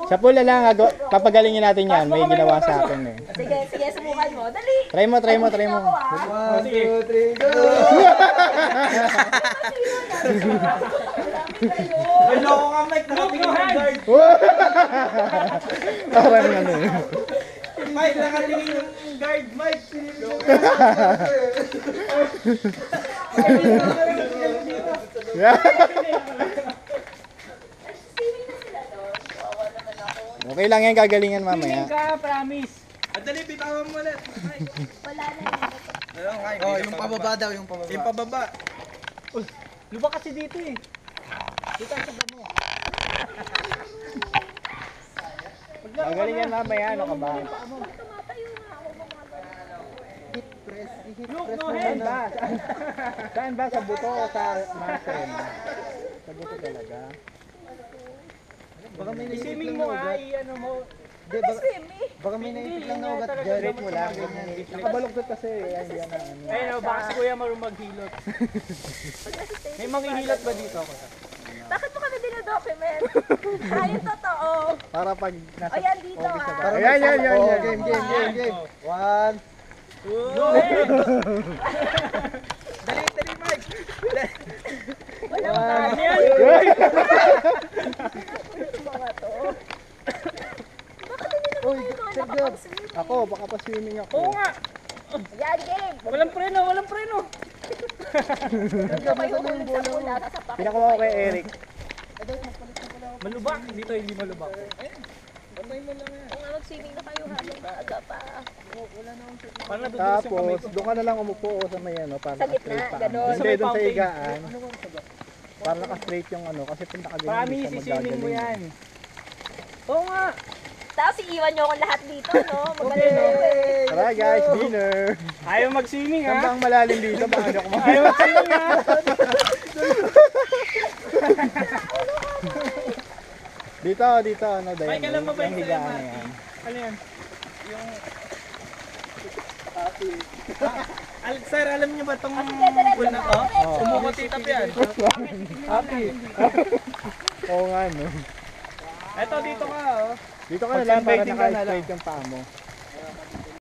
Sa pula lang, papagalingin natin yan. May ginawa sa akin eh. Sige, subukan mo. Dali. Try mo. 1, 2, 3, go! Ay, loko ka, Mike. Nakatingin yung guard. Parang ano eh. Mike, nakatingin yung guard. Mike, Okay lang yan, gagalingan mamaya. ka, promise. At dali, bitawan mo ulit. Wala na yun. Oh, yung pababa daw, yung pababa. Yung pababa. Luba kasi dito eh. Dito ang sabi mo. Gagalingan mamaya, ano ka ba? Tumatayo nga ako mga Look, no Saan head. ba? Saan ba? Sa buto o sa muscle? Sa buto talaga. Baka may Isiming mo nga, i-ano mo. Baka may naipit lang na ugat dyan. Straight mo lang. Nakabaluktot kasi. Ayan, yan ang ano. Ayun, baka si Kuya marunong maghilot. May manghihilot ba dito ako? Bakit mo kami dinodocument? Yung totoo. Para pag nasa O yan dito office ka ba? ah. Ayan. Oh, game. 1. Dali, Mike. Walang kanya. Mga to. Bakit hindi naman kayo nakakapag-swimming? Ako, baka pa swimming ako. Oo nga! Yan, game. Walang preno, walang preno! Ito kayo hulog sa pula. Nasa pakit. Pinakuha ko kay Eric. Malubak! Dito hindi malubak. Kung mag-swimming na kayo habang maaga pa. Parang nadudulas yung kamay Tapos, ko. doon ka na lang umupo sa may ano, para Sa gitna, naka-straight pa. ganon. Hindi, Sa may doon sa fountain. higaan. Para naka-straight yung ano, kasi punta ka ganyan. Promise, isining mo yan. Oo nga! Tapos iiwan nyo akong lahat dito, no? Magaling ako eh. Tara guys, dinner! Ayaw mag-swimming Saan ha? bang malalim dito? Baka hindi ako Ayaw mag-swimming ha? Dito, ano, Dayan. Mike, alam mo ba yung yung higaan MRT? na yan. Ano yan? Sir, alam niyo ba itong pool na to? Umukotitap yan. Happy! Oo nga, no? Eto, dito ka oh. Dito ka na lang para Pag-sunbathing ka na lang. naka-straight yung paa mo.